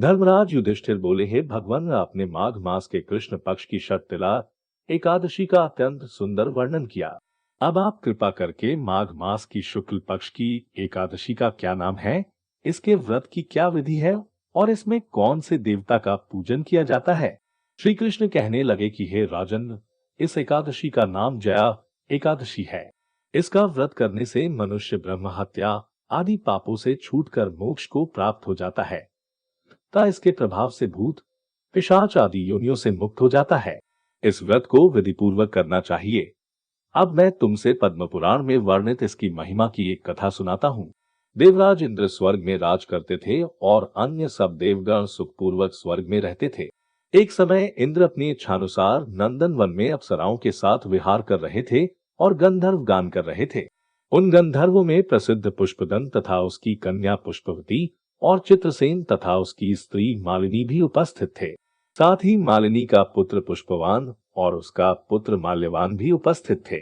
धर्मराज युधिष्ठिर बोले, हे भगवान, आपने माघ मास के कृष्ण पक्ष की षटतिला एकादशी का अत्यंत सुंदर वर्णन किया। अब आप कृपा करके माघ मास की शुक्ल पक्ष की एकादशी का क्या नाम है, इसके व्रत की क्या विधि है और इसमें कौन से देवता का पूजन किया जाता है। श्री कृष्ण कहने लगे कि हे राजन, इस एकादशी का नाम जया एकादशी है। इसका व्रत करने से मनुष्य ब्रह्म हत्या आदि पापों से छूटकर मोक्ष को प्राप्त हो जाता है तथा इसके प्रभाव से भूत पिशाच आदि योनियों से मुक्त हो जाता है। इस व्रत को विधि पूर्वक करना चाहिए। अब मैं तुमसे पद्म पुराण में वर्णित इसकी महिमा की एक कथा सुनाता हूँ। देवराज इंद्र स्वर्ग में राज करते थे और अन्य सब देवगण सुखपूर्वक स्वर्ग में रहते थे। एक समय इंद्र अपनी इच्छानुसार नंदन वन में अप्सराओं के साथ विहार कर रहे थे और गंधर्व गान कर रहे थे। उन गंधर्वों में प्रसिद्ध पुष्पदंत तथा उसकी कन्या पुष्पवती और चित्रसेन तथा उसकी स्त्री मालिनी भी उपस्थित थे। साथ ही मालिनी का पुत्र पुष्पवान और उसका पुत्र माल्यवान भी उपस्थित थे।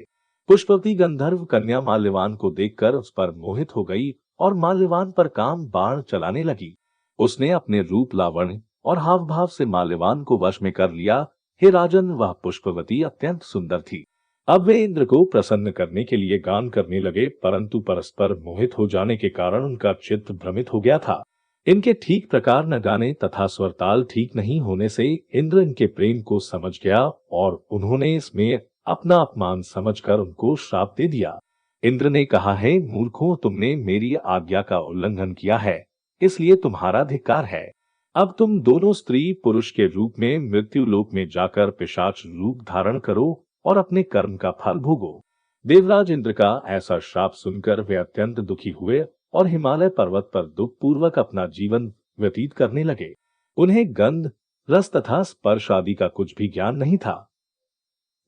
पुष्पवती गंधर्व कन्या माल्यवान को देखकर उस पर मोहित हो गई और माल्यवान पर काम बाण चलाने लगी। उसने अपने रूप लावण्य और हाव भाव से माल्यवान को वश में कर लिया। हे राजन, वह पुष्पवती अत्यंत सुंदर थी। अब वे इंद्र को प्रसन्न करने के लिए गान करने लगे, परंतु परस्पर मोहित हो जाने के कारण उनका चित्त भ्रमित हो गया था। इनके ठीक प्रकार न गाने तथा स्वरताल ठीक नहीं होने से इंद्र इनके प्रेम को समझ गया और उन्होंने इसमें अपना अपमान समझकर उनको श्राप दे दिया। इंद्र ने कहा, है मूर्खों, तुमने मेरी आज्ञा का उल्लंघन किया है, इसलिए तुम्हारा धिक्कार है। अब तुम दोनों स्त्री पुरुष के रूप में मृत्यु लोक में जाकर पिशाच रूप धारण करो और अपने कर्म का फल भोगो। देवराज इंद्र का ऐसा श्राप सुनकर वे अत्यंत दुखी हुए और हिमालय पर्वत पर दुख पूर्वक अपना जीवन व्यतीत करने लगे। उन्हें गंध, रस तथा स्पर्श आदि का कुछ भी ज्ञान नहीं था।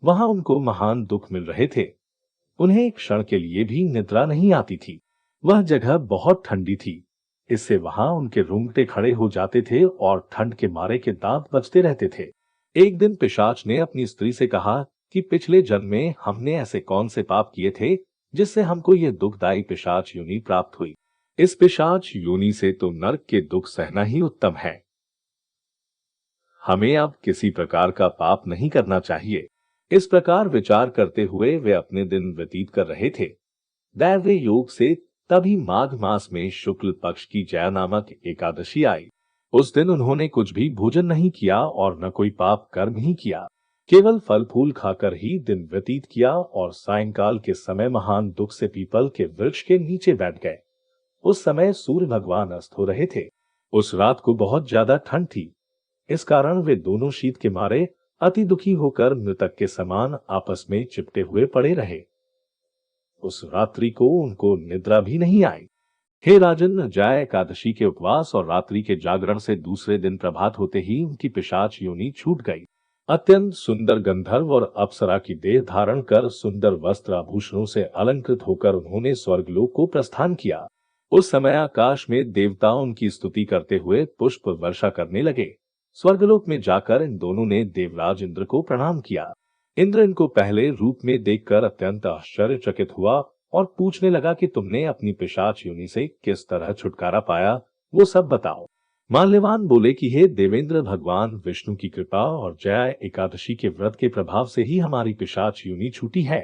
वहां उनको महान दुख मिल रहे थे। उन्हें एक क्षण के लिए भी निद्रा नहीं आती थी। वह जगह बहुत ठंडी थी, इससे वहां उनके रोंगटे खड़े हो जाते थे और ठंड के मारे के दांत बजते रहते थे। एक दिन पिशाच ने अपनी स्त्री से कहा कि पिछले जन्म में हमने ऐसे कौन से पाप किए थे जिससे हमको ये दुखदायी पिशाच योनि प्राप्त हुई। इस पिशाच योनि से तो नरक के दुख सहना ही उत्तम है। हमें अब किसी प्रकार का पाप नहीं करना चाहिए। इस प्रकार विचार करते हुए वे अपने दिन व्यतीत कर रहे थे। दैवीय योग से तभी माघ मास में शुक्ल पक्ष की जया नामक एकादशी आई। उस दिन उन्होंने कुछ भी भोजन नहीं किया और न कोई पाप कर्म ही किया। केवल फल फूल खाकर ही दिन व्यतीत किया और सायंकाल के समय महान दुख से पीपल के वृक्ष के नीचे बैठ गए। उस समय सूर्य भगवान अस्त हो रहे थे। उस रात को बहुत ज्यादा ठंड थी। इस कारण वे दोनों शीत के मारे अति दुखी होकर मृतक के समान आपस में चिपटे हुए पड़े रहे। उस रात्रि को उनको निद्रा भी नहीं आई। हे राजन, जया एकादशी के उपवास और रात्रि के जागरण से दूसरे दिन प्रभात होते ही उनकी पिशाच योनि छूट गई। अत्यंत सुंदर गंधर्व और अप्सरा की देह धारण कर सुंदर वस्त्र आभूषणों से अलंकृत होकर उन्होंने स्वर्गलोक को प्रस्थान किया। उस समय आकाश में देवता उनकी स्तुति करते हुए पुष्प वर्षा करने लगे। स्वर्गलोक में जाकर इन दोनों ने देवराज इंद्र को प्रणाम किया। इंद्र इनको पहले रूप में देखकर अत्यंत आश्चर्यचकित हुआ और पूछने लगा कि तुमने अपनी पिशाच योनि से किस तरह छुटकारा पाया, वो सब बताओ। माल्यवान बोले कि हे देवेंद्र, भगवान विष्णु की कृपा और जया एकादशी के व्रत के प्रभाव से ही हमारी पिशाच योनि छूटी है।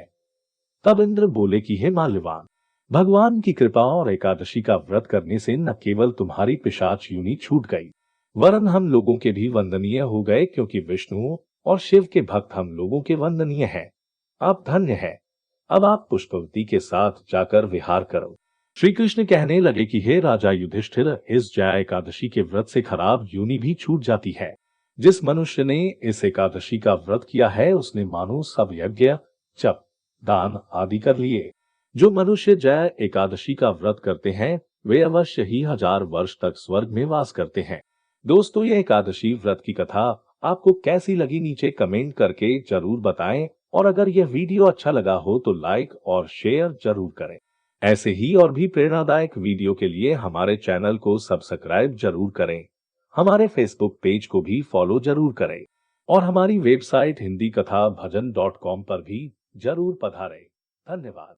तब इंद्र बोले कि हे माल्यवान, भगवान की कृपा और एकादशी का व्रत करने से न केवल तुम्हारी पिशाच योनि छूट गई, वरन हम लोगों के भी वंदनीय हो गए, क्योंकि विष्णु और शिव के भक्त हम लोगों के वंदनीय हैं। आप धन्य है। अब आप पुष्पवती के साथ जाकर विहार करो। श्री कृष्ण कहने लगे कि हे राजा युधिष्ठिर, इस जया एकादशी के व्रत से खराब योनि भी छूट जाती है। जिस मनुष्य ने इस एकादशी का व्रत किया है उसने मानो सब यज्ञ, जप, दान आदि कर लिए। जो मनुष्य जया एकादशी का व्रत करते हैं वे अवश्य ही 1000 वर्ष तक स्वर्ग में वास करते हैं। दोस्तों, ये एकादशी व्रत की कथा आपको कैसी लगी नीचे कमेंट करके जरूर बताएं और अगर यह वीडियो अच्छा लगा हो तो लाइक और शेयर जरूर करें। ऐसे ही और भी प्रेरणादायक वीडियो के लिए हमारे चैनल को सब्सक्राइब जरूर करें। हमारे फेसबुक पेज को भी फॉलो जरूर करें और हमारी वेबसाइट हिंदी कथा भजन .com पर भी जरूर पधारें। धन्यवाद।